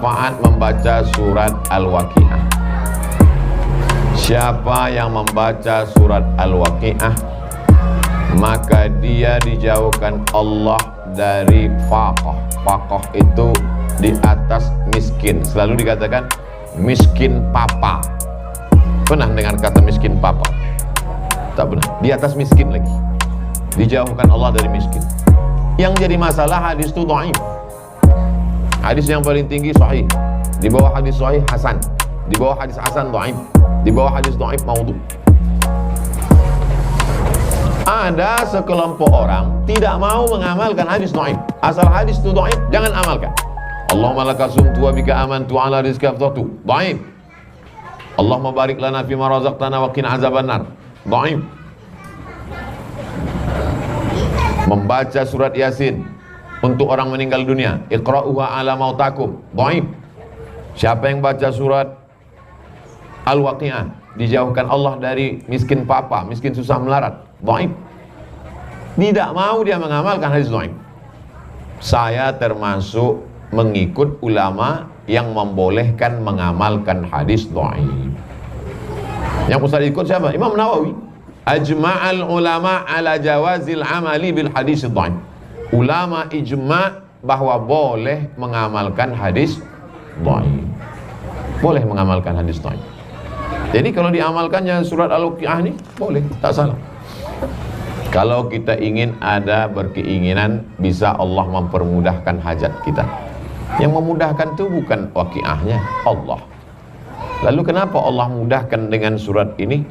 manfaat membaca surat Al-Waqiah. Siapa yang membaca surat Al-Waqiah, maka dia dijauhkan Allah dari faqah. Faqah itu di atas miskin. Selalu dikatakan miskin papa. Pernah dengar kata miskin papa? Tak pernah. Di atas miskin lagi. Dijauhkan Allah dari miskin. Yang jadi masalah hadis itu dhaif. Hadis yang paling tinggi sahih. Di bawah hadis sahih hasan. Di bawah hadis hasan dhaif. Di bawah hadis dhaif maudhu. Ada sekelompok orang tidak mau mengamalkan hadis dhaif. Asal hadis itu dhaif, jangan amalkan. Allahumma laka sumtu wa bika amantu ala rizqi afdhatu. Dhaif. Allahumma barik lana fima razaqtana wa qina azabannar. Dhaif. Membaca surat Yasin untuk orang meninggal dunia, iqra'uha ala mautakum, dhaif. Siapa yang baca surat Al-Waqiah, dijauhkan Allah dari miskin papa, miskin susah melarat, dhaif. Tidak mau dia mengamalkan hadis dhaif. Saya termasuk mengikut ulama yang membolehkan mengamalkan hadis dhaif. Yang Ustaz ikut siapa? Imam Nawawi. Ajma'al ulama ala jawazil amali bil hadis dhaif. Ulama ijma' bahwa boleh mengamalkan hadis dhaif. Boleh mengamalkan hadis dhaif. Jadi kalau diamalkannya surat Al-Waqiah ini boleh, tak salah. Kalau kita ingin ada berkeinginan bisa Allah mempermudahkan hajat kita. Yang memudahkan itu bukan Waqiahnya, Allah. Lalu kenapa Allah mudahkan dengan surat ini?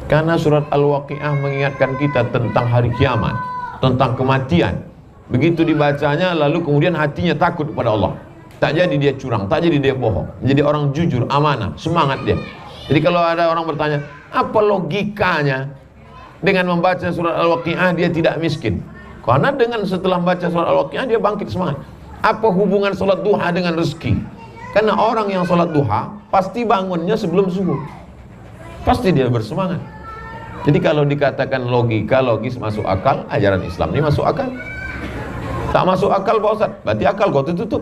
Karena surat Al-Waqiah mengingatkan kita tentang hari kiamat, tentang kematian. Begitu dibacanya lalu kemudian hatinya takut kepada Allah. Tak jadi dia curang, tak jadi dia bohong. Jadi orang jujur, amanah, semangat dia. Jadi kalau ada orang bertanya, apa logikanya dengan membaca surat Al-Waqiah dia tidak miskin? Karena dengan setelah membaca surat Al-Waqiah dia bangkit semangat. Apa hubungan sholat duha dengan rezeki? Karena orang yang sholat duha pasti bangunnya sebelum subuh. Pasti dia bersemangat. Jadi kalau dikatakan logika, logis, masuk akal, ajaran Islam ini masuk akal. Tak masuk akal Pak Ustaz, berarti akal kau tutup.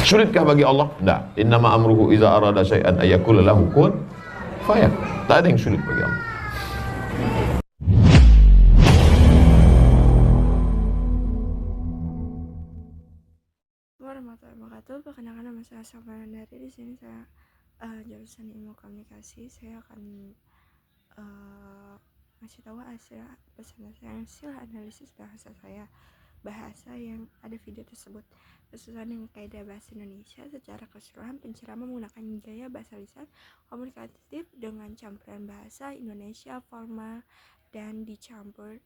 Sulitkah bagi Allah? Tidak. Innama amruhu iza arada syai'an ayyakula lahu kun fayakun. Tak ada yang sulit bagi Allah. Warahmatullahi wabarakatuh. Perkenalkan nama saya Safwan dari di sini saya jurusan ilmu komunikasi. Saya akan ngasih tahu hasil analisis bahasa saya. Bahasa yang ada video tersebut bersusun dengan kaidah bahasa Indonesia secara keseluruhan. Penceramah menggunakan gaya bahasa lisan komunikatif dengan campuran bahasa Indonesia formal dan dicampur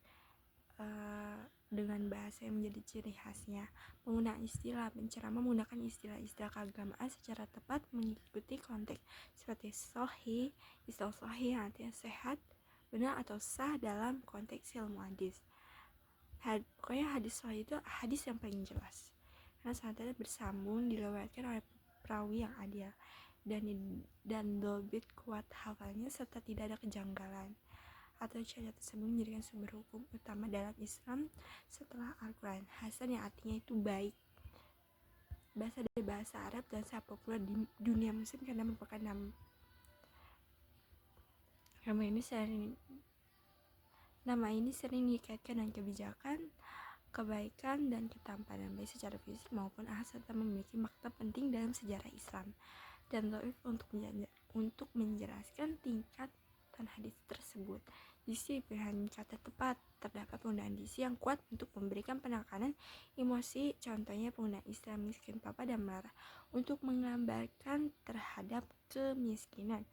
dengan bahasa yang menjadi ciri khasnya. Penggunaan istilah. Penceramah menggunakan istilah-istilah keagamaan secara tepat mengikuti konteks seperti sahih, istilah sahih artinya sehat, benar atau sah dalam konteks ilmu hadis. Pokoknya hadis sahih itu hadis yang paling jelas karena sanadnya bersambung, diriwayatkan oleh perawi yang adil dan dobit kuat hafalnya serta tidak ada kejanggalan atau cacat tersebut menjadikan sumber hukum utama dalam Islam setelah Al-Quran. Hasan yang artinya itu baik. Bahasa dari bahasa Arab dan sangat populer di dunia muslim karena merupakan nama ini sering dikaitkan dengan kebijakan, kebaikan, dan ketampanan baik secara fisik maupun akal serta memiliki makna penting dalam sejarah Islam. Dan dhaif untuk menjelaskan tingkatan hadis tersebut. Diksi pilihan kata tepat. Terdapat penggunaan diksi yang kuat untuk memberikan penekanan emosi, contohnya penggunaan istilah miskin papa dan marah untuk menggambarkan terhadap kemiskinan.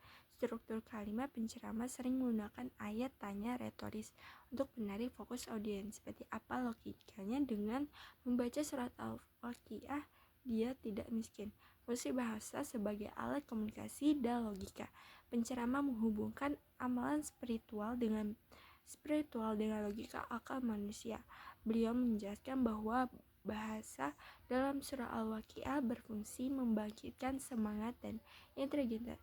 Struktur kalimat penceramah sering menggunakan ayat tanya retoris untuk menarik fokus audiens. Seperti apa logikanya dengan membaca surat Al-Waqiah dia tidak miskin? Fungsi bahasa sebagai alat komunikasi dan logika. Penceramah menghubungkan amalan spiritual dengan logika akal manusia. Beliau menjelaskan bahwa bahasa dalam surah Al-Waqiah berfungsi membangkitkan semangat dan integritas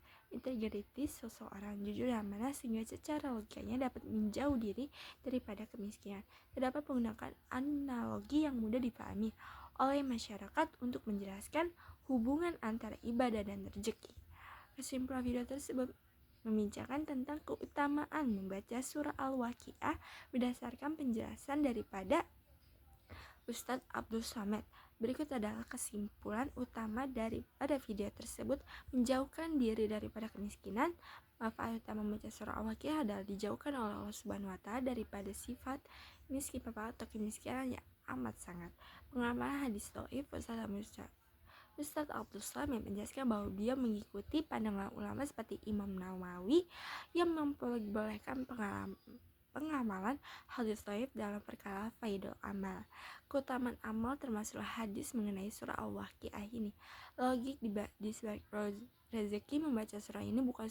seseorang jujur dan mana sehingga secara logikanya dapat menjauh diri daripada kemiskinan. Terdapat menggunakan analogi yang mudah dipahami oleh masyarakat untuk menjelaskan hubungan antara ibadah dan rezeki. Kesimpulan video tersebut membincangkan tentang keutamaan membaca surah Al-Waqiah berdasarkan penjelasan daripada Ustadz Abdul Somad. Berikut adalah kesimpulan utama daripada video tersebut: menjauhkan diri daripada kemiskinan. Manfaat utama membaca surah Al-Waqiah adalah dijauhkan oleh Allah Subhanahu wa taala daripada sifat miskin atau kemiskinan yang amat sangat. Pengamalan hadis dhaif. Ustadz Abdul Somad menjelaskan bahwa dia mengikuti pandangan ulama seperti Imam Nawawi yang memperbolehkan pengamalan hadis dhaif dalam perkara faidul amal. Keutamaan amal termasuk hadis mengenai surah Al-Waqiah ini. Logik di sebalik rezeki membaca surah ini bukan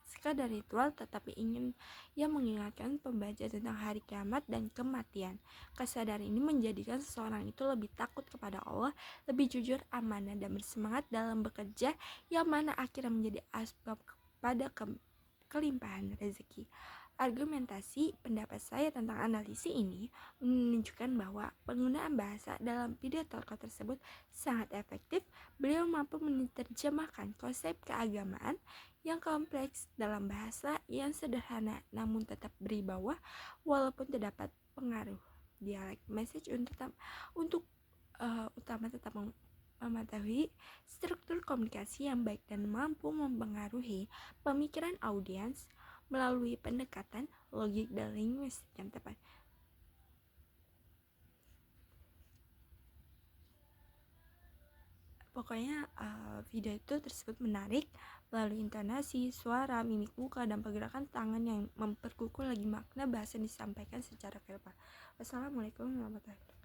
sekadar ritual, tetapi ingin yang mengingatkan pembaca tentang hari kiamat dan kematian. Kesadaran ini menjadikan seseorang itu lebih takut kepada Allah, lebih jujur, amanah, dan bersemangat dalam bekerja, yang mana akhirnya menjadi asbab kepada kelimpahan rezeki. Argumentasi pendapat saya tentang analisis ini menunjukkan bahwa penggunaan bahasa dalam video tokoh tersebut sangat efektif. Beliau mampu menerjemahkan konsep keagamaan yang kompleks dalam bahasa yang sederhana namun tetap berwibawa, walaupun terdapat pengaruh dialek. Message untuk utama tetap mematuhi struktur komunikasi yang baik dan mampu mempengaruhi pemikiran audiens melalui pendekatan logik dan linguistik yang tepat. Pokoknya video itu tersebut menarik melalui intonasi, suara, mimik muka, dan pergerakan tangan yang memperkukuh lagi makna bahasa yang disampaikan secara verbal. Wassalamualaikum warahmatullahi wabarakatuh.